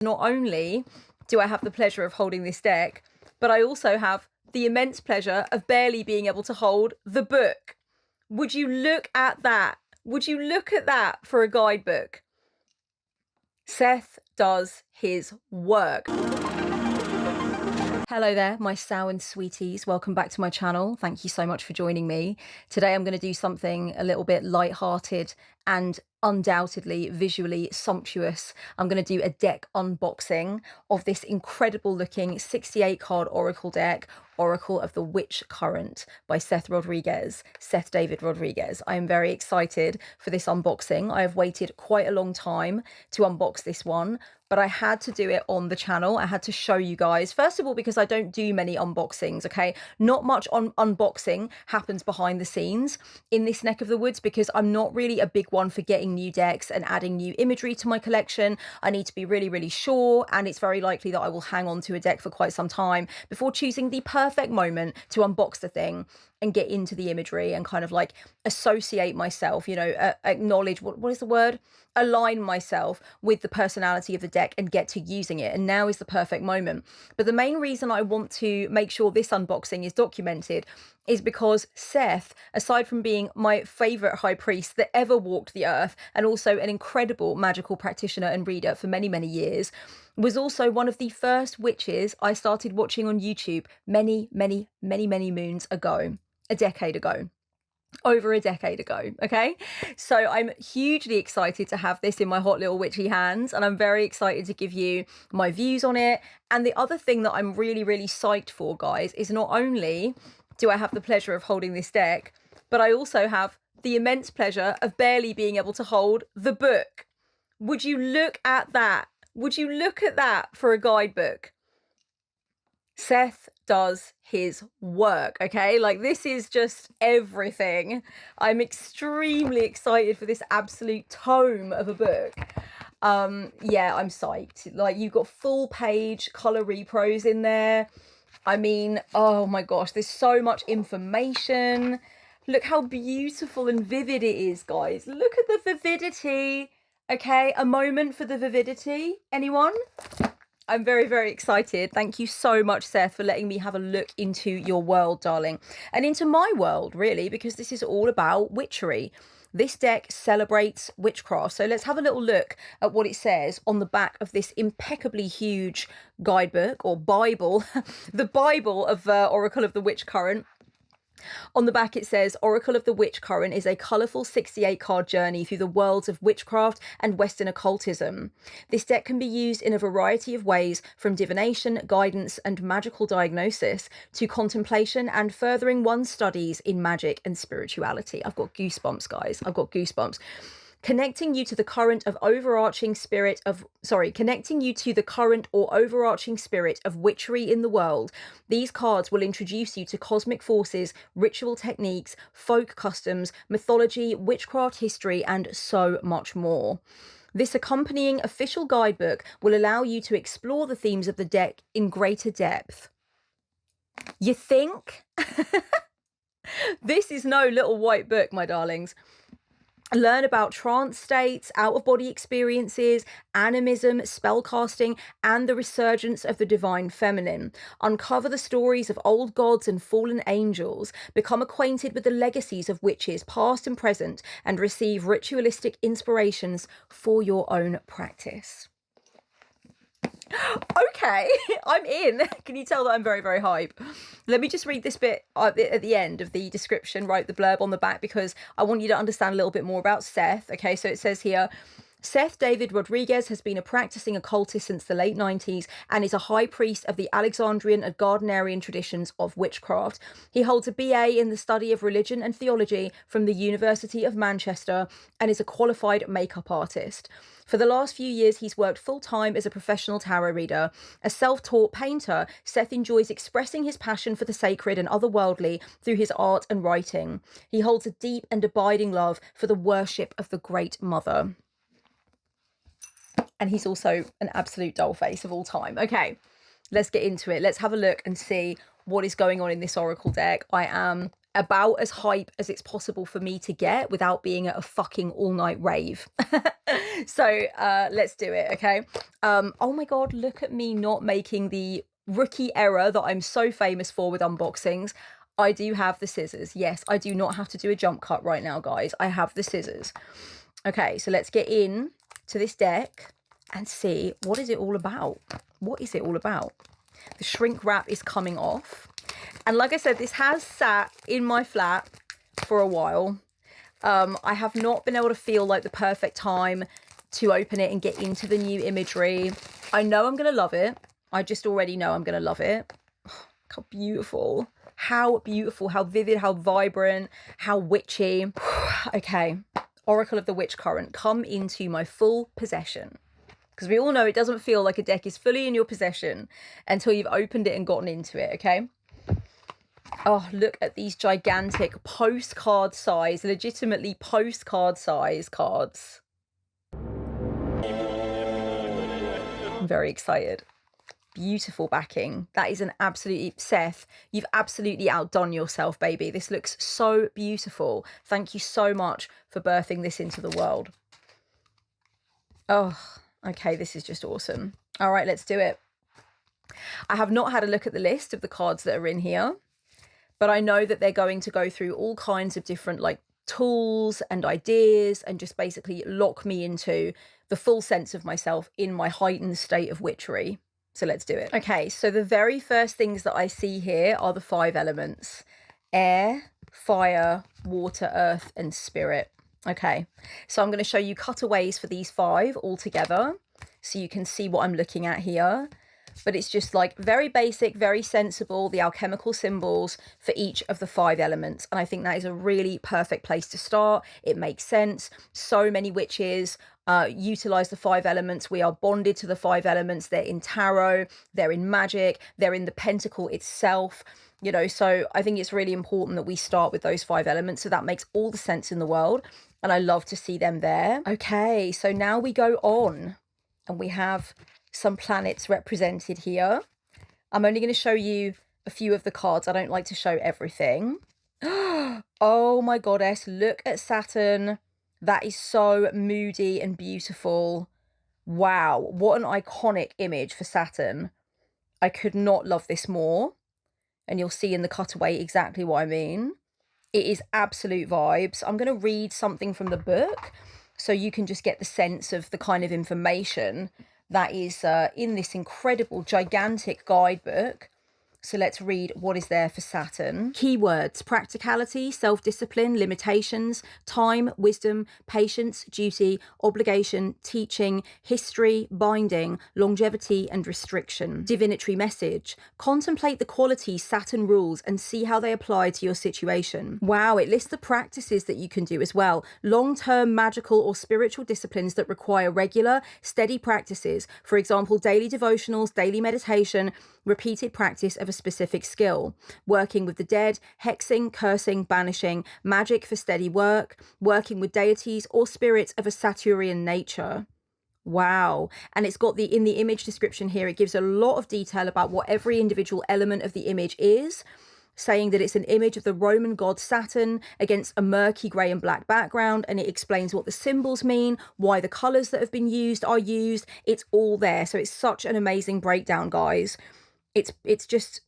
Not only do I have the pleasure of holding this deck, but I also have the immense pleasure of barely being able to hold the book. Would you look at that? Would you look at that for a guidebook? Seth does his work. Hello there, my Samhain sweeties. Welcome back to my channel. Thank you so much for joining me. Today I'm going to do something a little bit light-hearted and undoubtedly visually sumptuous. I'm going to do a deck unboxing of this incredible looking 68 card oracle deck, Oracle of the Witch Current by Seth David Rodriguez. I am very excited for this unboxing. I have waited quite a long time to unbox this one, but I had to do it on the channel. I had to show you guys, first of all, because I don't do many unboxings, okay? Not much on unboxing happens behind the scenes in this neck of the woods because I'm not really a big one for getting new decks and adding new imagery to my collection. I need to be really, really sure, and it's very likely that I will hang on to a deck for quite some time before choosing the perfect moment to unbox the thing and get into the imagery and kind of like associate myself, you know, acknowledge, what is the word? Align myself with the personality of the deck and get to using it. And now is the perfect moment. But the main reason I want to make sure this unboxing is documented is because Seth, aside from being my favorite high priest that ever walked the earth, and also an incredible magical practitioner and reader for many, many years, was also one of the first witches I started watching on YouTube many, many, many, many moons ago. A decade ago. Over a decade ago, okay? So I'm hugely excited to have this in my hot little witchy hands, and I'm very excited to give you my views on it. And the other thing that I'm really, really psyched for, guys, is not only do I have the pleasure of holding this deck, but I also have the immense pleasure of barely being able to hold the book. Would you look at that? Would you look at that for a guidebook? Seth does his work, okay? Like, this is just everything. I'm extremely excited for this absolute tome of a book. Yeah, I'm psyched. Like, you've got full page color repros in there. I mean, oh my gosh, there's so much information. Look how beautiful and vivid it is, guys. Look at the vividity. Okay, a moment for the vividity. Anyone? I'm very, very excited. Thank you so much, Seth, for letting me have a look into your world, darling. And into my world, really, because this is all about witchery. This deck celebrates witchcraft. So let's have a little look at what it says on the back of this impeccably huge guidebook or Bible, the Bible of Oracle of the Witch Current. On the back it says, Oracle of the Witch Current is a colourful 68 card journey through the worlds of witchcraft and Western occultism. This deck can be used in a variety of ways, from divination, guidance and magical diagnosis to contemplation and furthering one's studies in magic and spirituality. I've got goosebumps, guys. I've got goosebumps. Connecting you to the current or overarching spirit of witchery in the world. These cards will introduce you to cosmic forces, ritual techniques, folk customs, mythology, witchcraft history, and so much more. This accompanying official guidebook will allow you to explore the themes of the deck in greater depth. You think? This is no little white book, my darlings. Learn about trance states, out-of-body experiences, animism, spellcasting, and the resurgence of the divine feminine. Uncover the stories of old gods and fallen angels. Become acquainted with the legacies of witches, past and present, and receive ritualistic inspirations for your own practice. Okay, I'm in. Can you tell that I'm very, very hype? Let me just read this bit at the end of the description, write the blurb on the back, because I want you to understand a little bit more about Seth. Okay, so it says here, Seth David Rodriguez has been a practicing occultist since the late 90s and is a high priest of the Alexandrian and Gardnerian traditions of witchcraft. He holds a BA in the study of religion and theology from the University of Manchester and is a qualified makeup artist. For the last few years, he's worked full-time as a professional tarot reader. A self-taught painter, Seth enjoys expressing his passion for the sacred and otherworldly through his art and writing. He holds a deep and abiding love for the worship of the Great Mother. And he's also an absolute dollface of all time. Okay, let's get into it. Let's have a look and see what is going on in this oracle deck. I am about as hype as it's possible for me to get without being at a fucking all-night rave. So let's do it, okay? Oh my god, look at me not making the rookie error that I'm so famous for with unboxings. I do have the scissors. Yes, I do not have to do a jump cut right now, guys. I have the scissors. Okay, so let's get in to this deck and see what is it all about. What is it all about? The shrink wrap is coming off. And like I said, this has sat in my flat for a while. I have not been able to feel like the perfect time to open it and get into the new imagery. I know I'm going to love it. I just already know I'm going to love it. Oh, how beautiful. How beautiful, how vivid, how vibrant, how witchy. Okay, Oracle of the Witch Current, come into my full possession. Because we all know it doesn't feel like a deck is fully in your possession until you've opened it and gotten into it, okay? Oh, look at these gigantic postcard size, legitimately postcard size cards. I'm very excited. Beautiful backing. That is an absolutely, Seth, you've absolutely outdone yourself, baby. This looks so beautiful. Thank you so much for birthing this into the world. Oh, okay, this is just awesome. All right, let's do it. I have not had a look at the list of the cards that are in here, but I know that they're going to go through all kinds of different like tools and ideas and just basically lock me into the full sense of myself in my heightened state of witchery. So let's do it. Okay, so the very first things that I see here are the 5 elements: air, fire, water, earth, and spirit. Okay, so I'm going to show you cutaways for these 5 all together so you can see what I'm looking at here. But it's just like very basic, very sensible, the alchemical symbols for each of the 5 elements. And I think that is a really perfect place to start. It makes sense. So many witches utilize the 5 elements. We are bonded to the 5 elements. They're in tarot, they're in magic, they're in the pentacle itself. You know, so I think it's really important that we start with those 5 elements. So that makes all the sense in the world. And I love to see them there. Okay, so now we go on and we have some planets represented here. I'm only going to show you a few of the cards. I don't like to show everything. Oh my goddess, look at Saturn. That is so moody and beautiful. Wow, what an iconic image for Saturn. I could not love this more. And you'll see in the cutaway exactly what I mean. It is absolute vibes. I'm going to read something from the book so you can just get the sense of the kind of information that is in this incredible, gigantic guidebook. So let's read what is there for Saturn. Keywords: practicality, self-discipline, limitations, time, wisdom, patience, duty, obligation, teaching, history, binding, longevity, and restriction. Divinatory message: contemplate the qualities Saturn rules and see how they apply to your situation. Wow, it lists the practices that you can do as well. Long-term magical or spiritual disciplines that require regular, steady practices. For example, daily devotionals, daily meditation, repeated practice of a specific skill, working with the dead, hexing, cursing, banishing, magic for steady work, working with deities or spirits of a Saturnian nature. Wow. And it's got in the image description here, it gives a lot of detail about what every individual element of the image is, saying that it's an image of the Roman god Saturn against a murky grey and black background, and it explains what the symbols mean, why the colours that have been used are used. It's all there. So it's such an amazing breakdown, guys. It's just,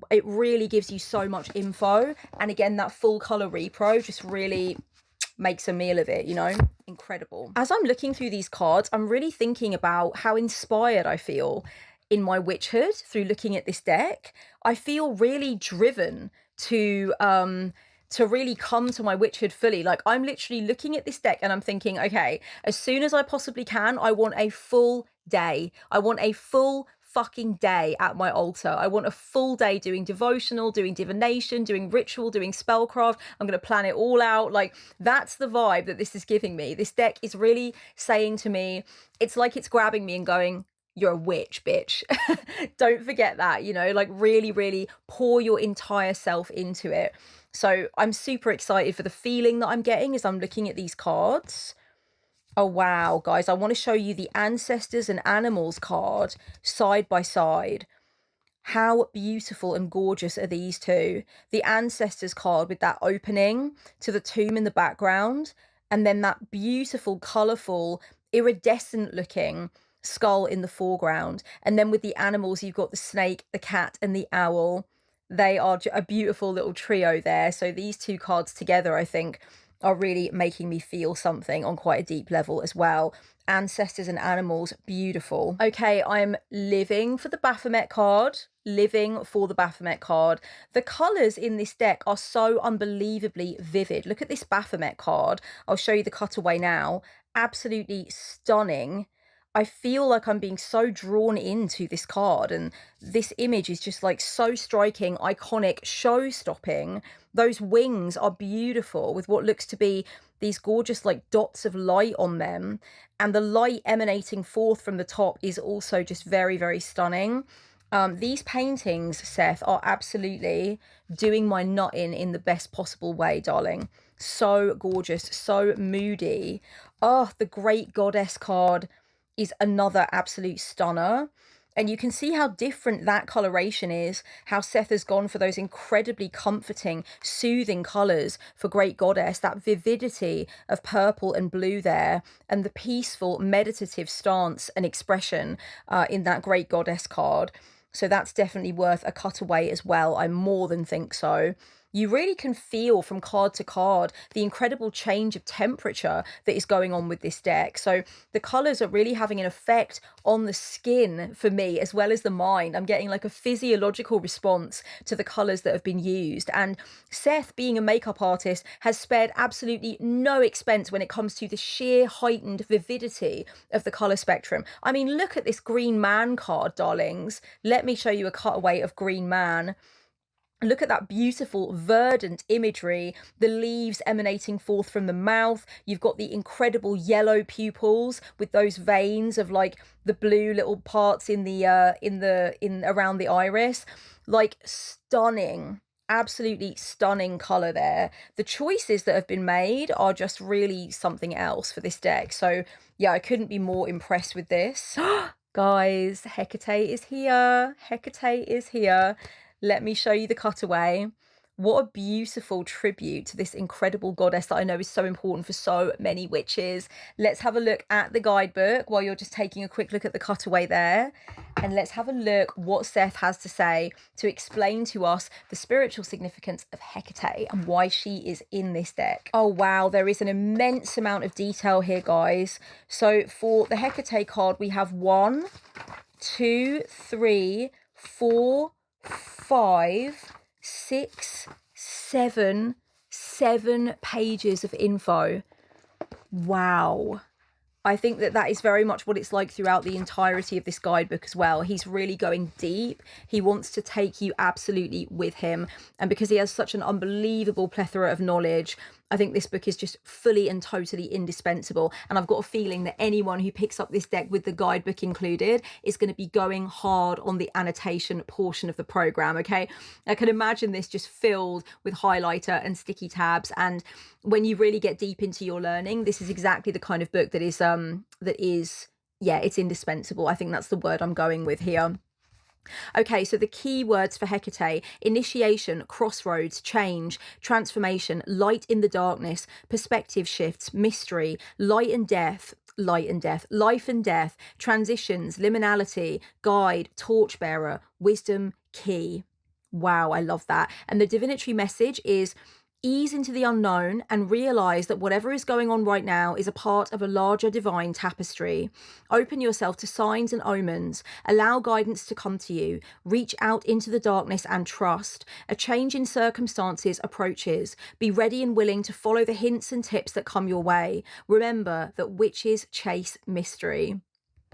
it really gives you so much info. And again, that full color repro just really makes a meal of it, you know? Incredible. As I'm looking through these cards, I'm really thinking about how inspired I feel in my witchhood through looking at this deck. I feel really driven to really come to my witchhood fully. Like, I'm literally looking at this deck and I'm thinking, okay, as soon as I possibly can, I want a full day. I want a full fucking day at my altar. I want a full day doing devotional, doing divination, doing ritual, doing spellcraft. I'm going to plan it all out. Like, that's the vibe that this is giving me. This deck is really saying to me, it's like it's grabbing me and going, you're a witch, bitch. Don't forget that, you know, like really, really pour your entire self into it. So I'm super excited for the feeling that I'm getting as I'm looking at these cards. Oh, wow, guys, I want to show you the Ancestors and Animals card side by side. How beautiful and gorgeous are these two? The Ancestors card with that opening to the tomb in the background, and then that beautiful, colourful, iridescent looking skull in the foreground. And then with the animals, you've got the snake, the cat, and the owl. They are a beautiful little trio there. So these two cards together, I think, are really making me feel something on quite a deep level as well. Ancestors and animals, beautiful. Okay, I'm living for the Baphomet card. Living for the Baphomet card. The colours in this deck are so unbelievably vivid. Look at this Baphomet card. I'll show you the cutaway now. Absolutely stunning. I feel like I'm being so drawn into this card, and this image is just like so striking, iconic, show-stopping. Those wings are beautiful with what looks to be these gorgeous like dots of light on them, and the light emanating forth from the top is also just very, very stunning. These paintings, Seth, are absolutely doing my nut in the best possible way, darling. So gorgeous, so moody. Oh, the Great Goddess card is another absolute stunner. And you can see how different that coloration is, how Seth has gone for those incredibly comforting, soothing colours for Great Goddess, that vividity of purple and blue there, and the peaceful, meditative stance and expression in that Great Goddess card. So that's definitely worth a cutaway as well. I more than think so. You really can feel from card to card the incredible change of temperature that is going on with this deck. So the colours are really having an effect on the skin for me as well as the mind. I'm getting like a physiological response to the colours that have been used. And Seth, being a makeup artist, has spared absolutely no expense when it comes to the sheer heightened vividity of the colour spectrum. I mean, look at this Green Man card, darlings. Let me show you a cutaway of Green Man. Look at that beautiful verdant imagery, the leaves emanating forth from the mouth. You've got the incredible yellow pupils with those veins of like the blue little parts in the around the iris. Like stunning, absolutely stunning color there. The choices that have been made are just really something else for this deck. So yeah, I couldn't be more impressed with this. Guys, Hekate is here. Hekate is here. Let me show you the cutaway. What a beautiful tribute to this incredible goddess that I know is so important for so many witches. Let's have a look at the guidebook while you're just taking a quick look at the cutaway there. And let's have a look what Seth has to say to explain to us the spiritual significance of Hekate and why she is in this deck. Oh, wow. There is an immense amount of detail here, guys. So for the Hekate card, we have 1, 2, 3, 4, 5, 6, 7 pages of info. Wow. I think that that is very much what it's like throughout the entirety of this guidebook as well. He's really going deep. He wants to take you absolutely with him. And because he has such an unbelievable plethora of knowledge, I think this book is just fully and totally indispensable. And I've got a feeling that anyone who picks up this deck with the guidebook included is going to be going hard on the annotation portion of the program, okay? I can imagine this just filled with highlighter and sticky tabs. And when you really get deep into your learning, this is exactly the kind of book that is, yeah, it's indispensable. I think that's the word I'm going with here. Okay, so the key words for Hekate: initiation, crossroads, change, transformation, light in the darkness, perspective shifts, mystery, light and death, life and death, transitions, liminality, guide, torchbearer, wisdom, key. Wow, I love that. And the divinatory message is: ease into the unknown and realize that whatever is going on right now is a part of a larger divine tapestry. Open yourself to signs and omens. Allow guidance to come to you. Reach out into the darkness and trust. A change in circumstances approaches. Be ready and willing to follow the hints and tips that come your way. Remember that witches chase mystery.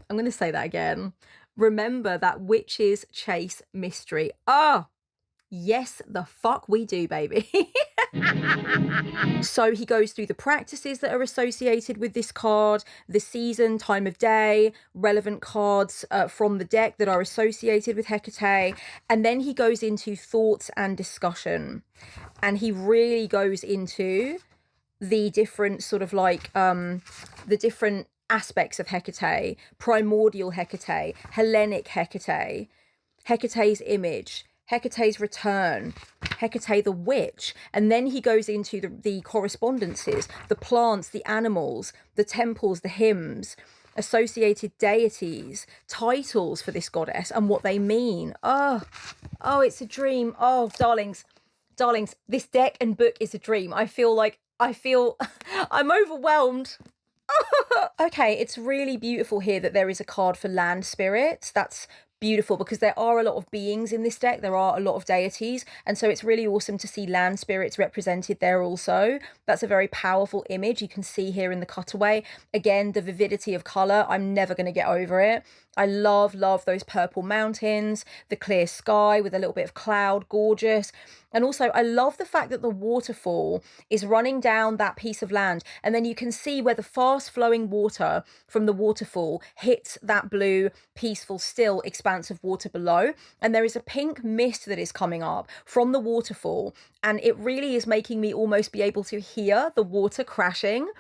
I'm going to say that again. Remember that witches chase mystery. Oh, yes, the fuck we do, baby. So he goes through the practices that are associated with this card, the season, time of day, relevant cards from the deck that are associated with Hekate, and then he goes into thoughts and discussion. And he really goes into the different sort of like, the different aspects of Hekate: primordial Hekate, Hellenic Hekate, Hecate's image, Hecate's return, Hekate the witch. And then he goes into the correspondences, the plants, the animals, the temples, the hymns, associated deities, titles for this goddess and what they mean. Oh, it's a dream. Oh, darlings, this deck and book is a dream. I feel I'm overwhelmed. Okay, it's really beautiful here that there is a card for land spirits. That's beautiful because there are a lot of beings in this deck. There are a lot of deities. And so it's really awesome to see land spirits represented there also. That's a very powerful image you can see here in the cutaway. Again, the vividity of color. I'm never going to get over it. I love those purple mountains, the clear sky with a little bit of cloud, gorgeous. And also I love the fact that the waterfall is running down that piece of land. And then you can see where the fast flowing water from the waterfall hits that blue, peaceful, still expanse of water below. And there is a pink mist that is coming up from the waterfall. And it really is making me almost be able to hear the water crashing.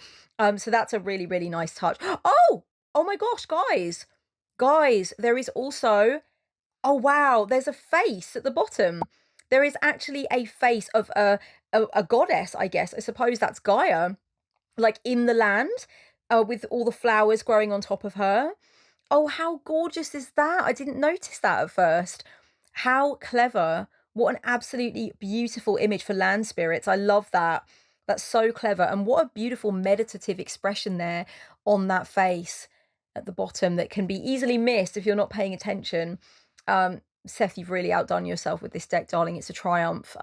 So that's a really, really nice touch. Oh my gosh, guys, there is also, oh wow, there's a face at the bottom. There is actually a face of a goddess, I guess. I suppose that's Gaia, like in the land, with all the flowers growing on top of her. Oh, how gorgeous is that? I didn't notice that at first. How clever. What an absolutely beautiful image for land spirits. I love that. That's so clever. And what a beautiful meditative expression there on that face at the bottom that can be easily missed if you're not paying attention. Seth, you've really outdone yourself with this deck, darling. It's a triumph.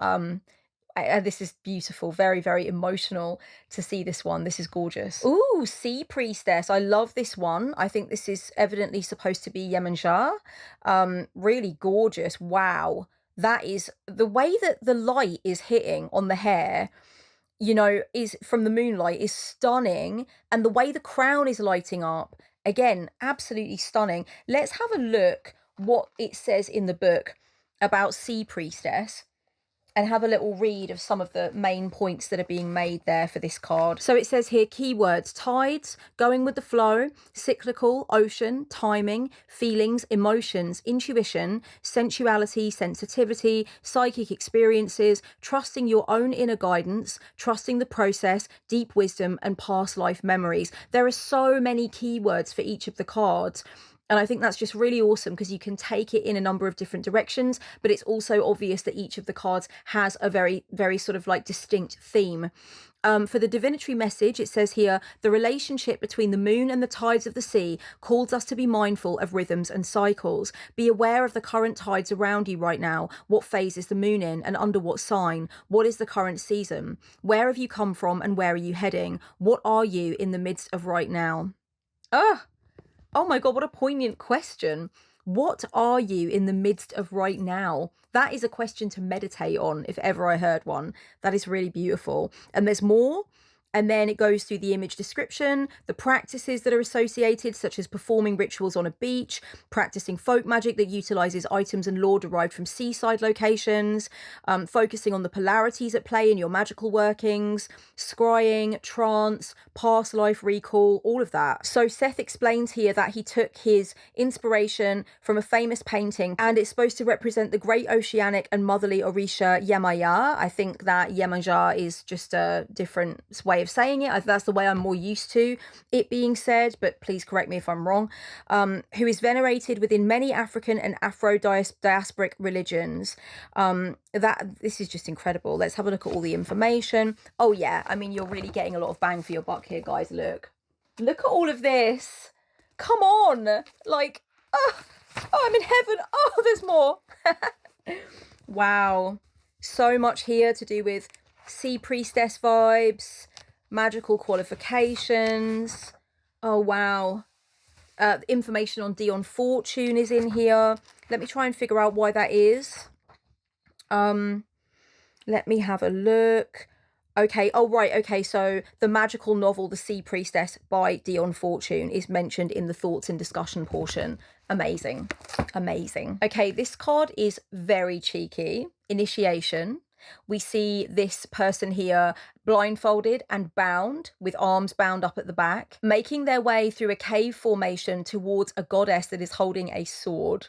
This is beautiful, very, very emotional to see this one. This is gorgeous. Ooh, Sea Priestess. I love this one. I think this is evidently supposed to be Yemenjar. Really gorgeous. Wow. That is the way that the light is hitting on the hair, you know, is from the moonlight is stunning. And the way the crown is lighting up, again, absolutely stunning. Let's have a look what it says in the book about Sea Priestess and have a little read of some of the main points that are being made there for this card. So it says here, keywords: tides, going with the flow, cyclical, ocean, timing, feelings, emotions, intuition, sensuality, sensitivity, psychic experiences, trusting your own inner guidance, trusting the process, deep wisdom, and past life memories. There are so many keywords for each of the cards. And I think that's just really awesome because you can take it in a number of different directions, but it's also obvious that each of the cards has a very, very sort of like distinct theme. For the divinatory message, it says here, the relationship between the moon and the tides of the sea calls us to be mindful of rhythms and cycles. Be aware of the current tides around you right now. What phase is the moon in and under what sign? What is the current season? Where have you come from and where are you heading? What are you in the midst of right now? Oh my God, what a poignant question. What are you in the midst of right now? That is a question to meditate on if ever I heard one. That is really beautiful. And there's more. And then it goes through the image description, the practices that are associated, such as performing rituals on a beach, practicing folk magic that utilizes items and lore derived from seaside locations, focusing on the polarities at play in your magical workings, scrying, trance, past life recall, all of that. So Seth explains here that he took his inspiration from a famous painting and it's supposed to represent the great oceanic and motherly Orisha Yemaya. I think that Yemenjar is just a different way of saying it. That's the way I'm more used to it being said, but please correct me if I'm wrong. Who is venerated within many African and Afro-diasporic religions. This is just incredible. Let's have a look at all the information. Oh yeah, I mean, you're really getting a lot of bang for your buck here, guys. Look at all of this. Come on, like, oh, I'm in heaven. Oh, there's more. Wow, so much here to do with Sea Priestess vibes, magical qualifications. Oh wow. Information on Dion Fortune is in here. Let me try and figure out why that is. Let me have a look. Okay, oh right, okay, so the magical novel The Sea Priestess by Dion Fortune is mentioned in the thoughts and discussion portion. Amazing. Okay, this card is very cheeky. Initiation. We see this person here blindfolded and bound, with arms bound up at the back, making their way through a cave formation towards a goddess that is holding a sword.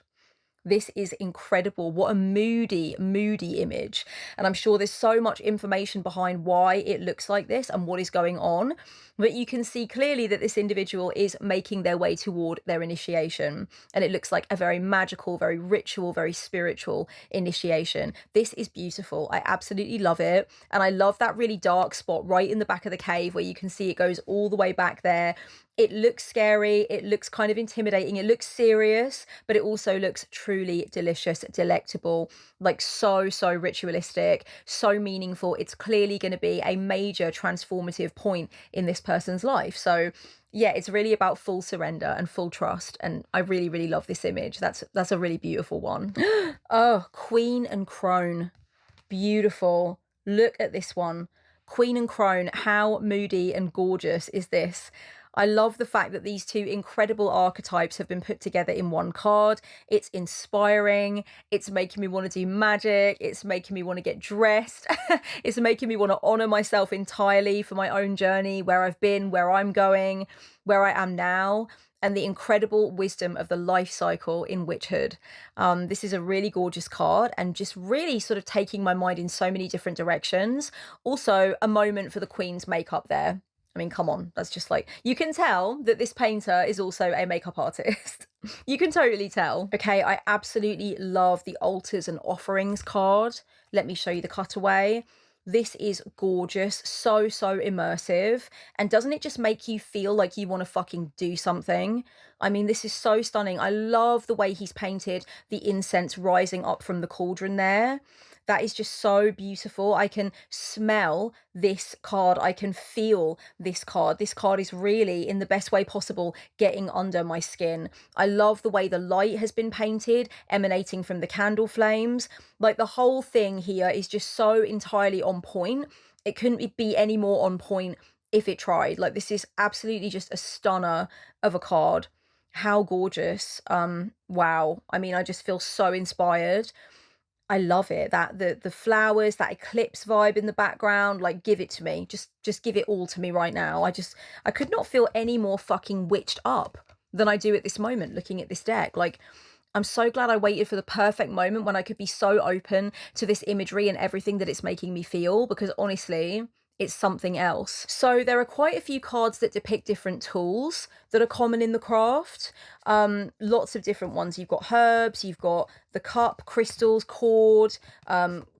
This is incredible. What a moody, moody image. And I'm sure there's so much information behind why it looks like this and what is going on. But you can see clearly that this individual is making their way toward their initiation. And it looks like a very magical, very ritual, very spiritual initiation. This is beautiful. I absolutely love it. And I love that really dark spot right in the back of the cave where you can see it goes all the way back there. It looks scary, it looks kind of intimidating, it looks serious, but it also looks truly delicious, delectable, like so ritualistic, so meaningful. It's clearly going to be a major transformative point in this person's life. So yeah, it's really about full surrender and full trust, and I really love this image. That's a really beautiful one. Oh, Queen and Crone. Beautiful. Look at this one. Queen and Crone, how moody and gorgeous is this? I love the fact that these two incredible archetypes have been put together in one card. It's inspiring. It's making me want to do magic. It's making me want to get dressed. It's making me want to honor myself entirely for my own journey, where I've been, where I'm going, where I am now, and the incredible wisdom of the life cycle in witchhood. This is a really gorgeous card and just really sort of taking my mind in so many different directions. Also, a moment for the Queen's makeup there. I mean, come on, that's just like, you can tell that this painter is also a makeup artist. You can totally tell. Okay, I absolutely love the altars and offerings card. Let me show you the cutaway. This is gorgeous, so immersive. And doesn't it just make you feel like you want to fucking do something? I mean, this is so stunning. I love the way he's painted the incense rising up from the cauldron there. That is just so beautiful. I can smell this card. I can feel this card. This card is really, in the best way possible, getting under my skin. I love the way the light has been painted, emanating from the candle flames. Like, the whole thing here is just so entirely on point. It couldn't be any more on point if it tried. Like, this is absolutely just a stunner of a card. How gorgeous. Wow. I mean, I just feel so inspired. I love it. That the flowers, that eclipse vibe in the background, like, give it to me. Just give it all to me right now. I could not feel any more fucking witched up than I do at this moment looking at this deck. Like, I'm so glad I waited for the perfect moment when I could be so open to this imagery and everything that it's making me feel, because honestly, it's something else. So there are quite a few cards that depict different tools that are common in the craft. Lots of different ones. You've got herbs, you've got the cup, crystals, cord,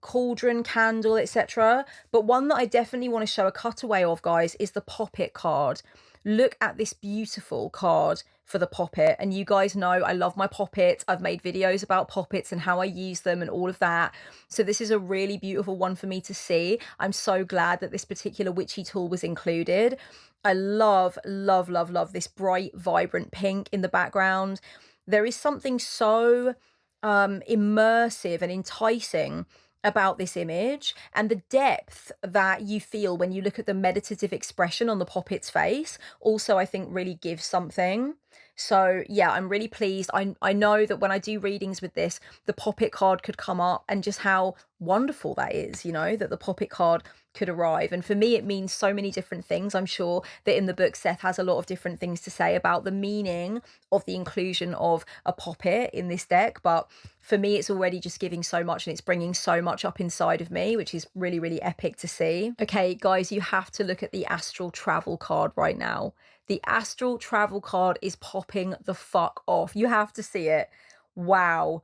cauldron, candle, etc. But one that I definitely want to show a cutaway of, guys, is the Poppet card. Look at this beautiful card for the Poppet. And you guys know I love my Poppets. I've made videos about Poppets and how I use them and all of that. So this is a really beautiful one for me to see. I'm so glad that this particular witchy tool was included. I love this bright, vibrant pink in the background. There is something so immersive and enticing about this image, and the depth that you feel when you look at the meditative expression on the Poppet's face also, I think, really gives something. So yeah, I'm really pleased. I know that when I do readings with this, the Poppet card could come up, and just how wonderful that is, you know, that the Poppet card could arrive. And for me, it means so many different things. I'm sure that in the book, Seth has a lot of different things to say about the meaning of the inclusion of a Poppet in this deck. But for me, it's already just giving so much, and it's bringing so much up inside of me, which is really epic to see. Okay, guys, you have to look at the Astral Travel card right now. The Astral Travel card is popping the fuck off. You have to see it. Wow.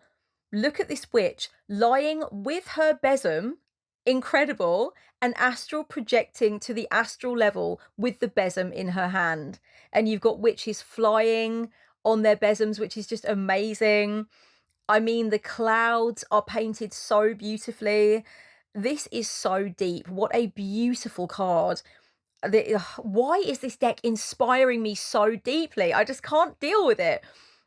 Look at this witch lying with her besom. Incredible. And astral projecting to the astral level with the besom in her hand. And you've got witches flying on their besoms, which is just amazing. I mean, the clouds are painted so beautifully. This is so deep. What a beautiful card. Why is this deck inspiring me so deeply? I just can't deal with it.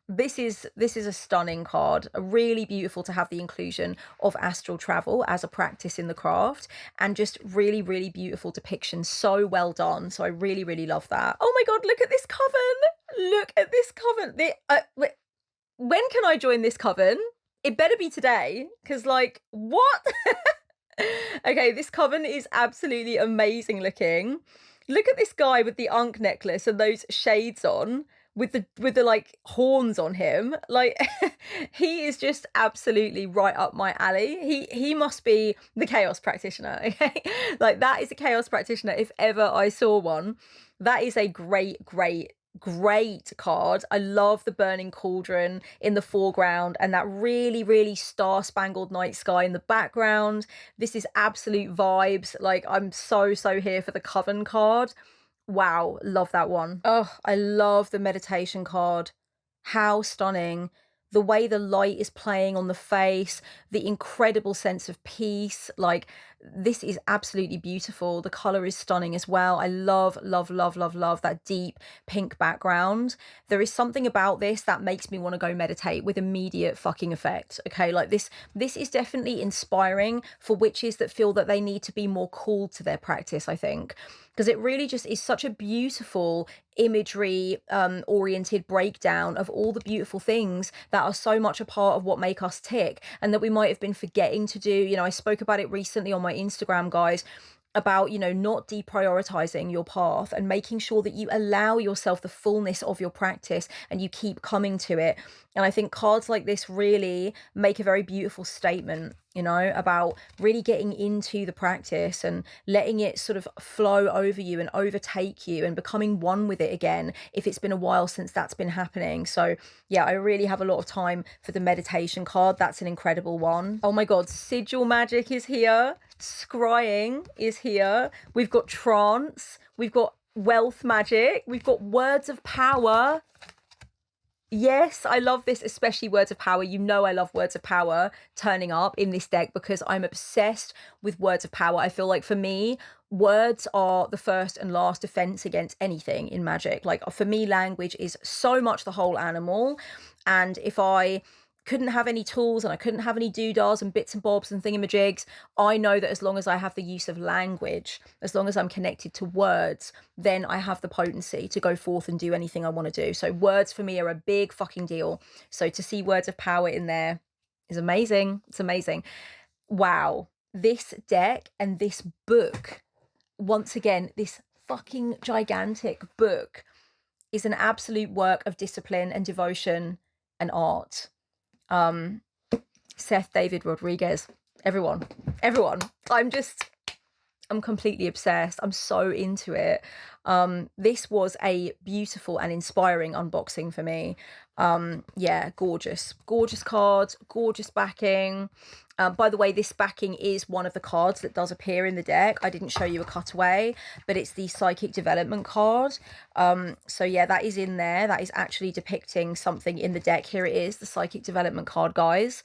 This is a stunning card. Really beautiful to have the inclusion of astral travel as a practice in the craft, and just really beautiful depiction. So well done. So I really love that. Oh my god, look at this coven. Look at this coven. When can I join this coven? It better be today, because, like, what? Okay, this coven is absolutely amazing looking. Look at this guy with the Ankh necklace and those shades on. with the like horns on him. Like he is just absolutely right up my alley. He must be the chaos practitioner. Okay, like that is a chaos practitioner if ever I saw one. That is a great card. I love the burning cauldron in the foreground and that really star-spangled night sky in the background. This is absolute vibes. Like I'm so here for the Coven card. Wow, love that one. Oh, I love the meditation card. How stunning. The way the light is playing on the face, the incredible sense of peace. Like, this is absolutely beautiful. The color is stunning as well. I love that deep pink background. There is something about this that makes me want to go meditate with immediate fucking effect. Okay, like this is definitely inspiring for witches that feel that they need to be more called to their practice, I think. Because it really just is such a beautiful imagery oriented breakdown of all the beautiful things that are so much a part of what make us tick and that we might have been forgetting to do. You know, I spoke about it recently on my Instagram, guys, about, you know, not deprioritizing your path and making sure that you allow yourself the fullness of your practice and you keep coming to it. And I think cards like this really make a very beautiful statement, you know, about really getting into the practice and letting it sort of flow over you and overtake you and becoming one with it again if it's been a while since that's been happening. So yeah, I really have a lot of time for the meditation card. That's an incredible one. Oh my god, sigil magic is here. Scrying is here. We've got trance. We've got wealth magic. We've got words of power. Yes, I love this, especially words of power. You know I love words of power turning up in this deck because I'm obsessed with words of power. I feel like for me, words are the first and last defense against anything in magic. Like for me, language is so much the whole animal. And if I couldn't have any tools and I couldn't have any doodahs and bits and bobs and thingamajigs, I know that as long as I have the use of language, as long as I'm connected to words, then I have the potency to go forth and do anything I want to do. So words for me are a big fucking deal. So to see words of power in there is amazing. It's amazing. Wow. This deck and this book, once again, this fucking gigantic book is an absolute work of discipline and devotion and art. Seth David Rodriguez, everyone, I'm completely obsessed. I'm so into it. This was a beautiful and inspiring unboxing for me. Yeah, gorgeous cards, gorgeous backing. By the way, this backing is one of the cards that does appear in the deck. I didn't show you a cutaway, but it's the Psychic Development card. So yeah, that is in there. That is actually depicting something in the deck. Here it is, the Psychic Development card, guys.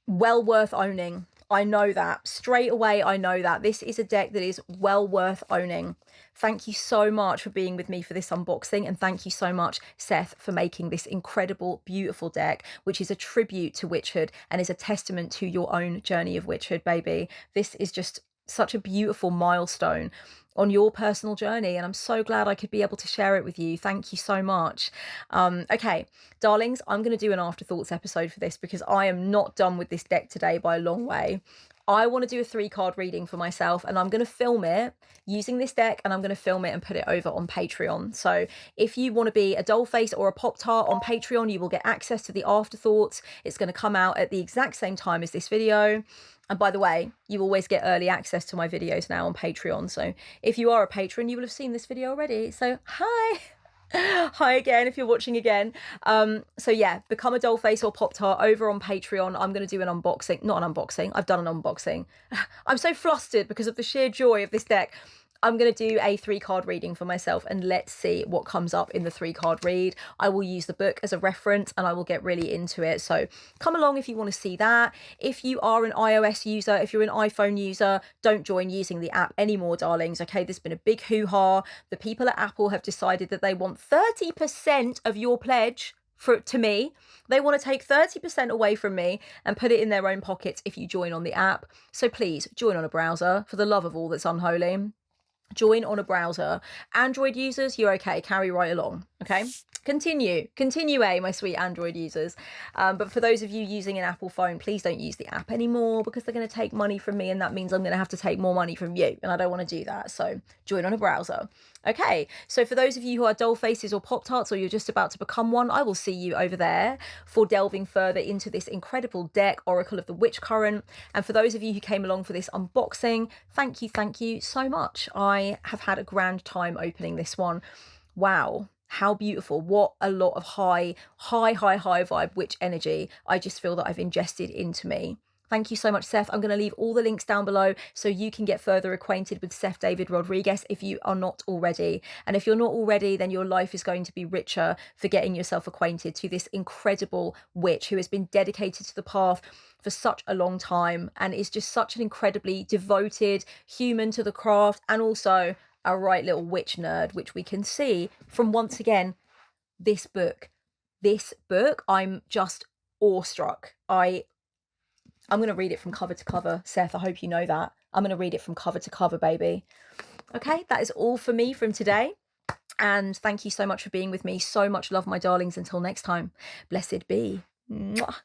Well worth owning. I know that. Straight away, I know that. This is a deck that is well worth owning. Thank you so much for being with me for this unboxing, and thank you so much, Seth, for making this incredible, beautiful deck, which is a tribute to witchhood and is a testament to your own journey of witchhood, baby. This is just such a beautiful milestone on your personal journey, and I'm so glad I could be able to share it with you. Thank you so much. Okay, darlings, I'm going to do an afterthoughts episode for this because I am not done with this deck today by a long way. I want to do a 3-card reading for myself, and I'm going to film it using this deck, and I'm going to film it and put it over on Patreon. So if you want to be a dollface or a Pop-Tart on Patreon, you will get access to the afterthoughts. It's going to come out at the exact same time as this video. And by the way, you always get early access to my videos now on Patreon. So if you are a patron, you will have seen this video already. So hi. Hi again if you're watching again. So yeah, become a dollface or Pop-Tart over on Patreon. I'm going to do an unboxing. Not an unboxing. I've done an unboxing. I'm so flustered because of the sheer joy of this deck. I'm going to do a 3-card reading for myself, and let's see what comes up in the 3-card read. I will use the book as a reference and I will get really into it. So come along if you want to see that. If you are an iOS user, if you're an iPhone user, don't join using the app anymore, darlings. Okay, there's been a big hoo-ha. The people at Apple have decided that they want 30% of your pledge to me. They want to take 30% away from me and put it in their own pockets if you join on the app. So please join on a browser for the love of all that's unholy. Join on a browser. Android users, you're okay, carry right along. Okay, continue, my sweet Android users. But for those of you using an Apple phone, please don't use the app anymore because they're going to take money from me, and that means I'm going to have to take more money from you, and I don't want to do that. So join on a browser. Okay, so for those of you who are doll faces or pop tarts, or you're just about to become one, I will see you over there for delving further into this incredible deck, Oracle of the Witch Current. And for those of you who came along for this unboxing, thank you so much. I have had a grand time opening this one. Wow, how beautiful. What a lot of high vibe witch energy I just feel that I've ingested into me. Thank you so much, Seth. I'm going to leave all the links down below so you can get further acquainted with Seth David Rodriguez if you are not already. And if you're not already, then your life is going to be richer for getting yourself acquainted to this incredible witch who has been dedicated to the path for such a long time and is just such an incredibly devoted human to the craft, and also a right little witch nerd, which we can see from, once again, this book. This book, I'm just awestruck. I'm going to read it from cover to cover, Seth. I hope you know that. I'm going to read it from cover to cover, baby. Okay, that is all for me from today. And thank you so much for being with me. So much love, my darlings. Until next time, blessed be. Mwah.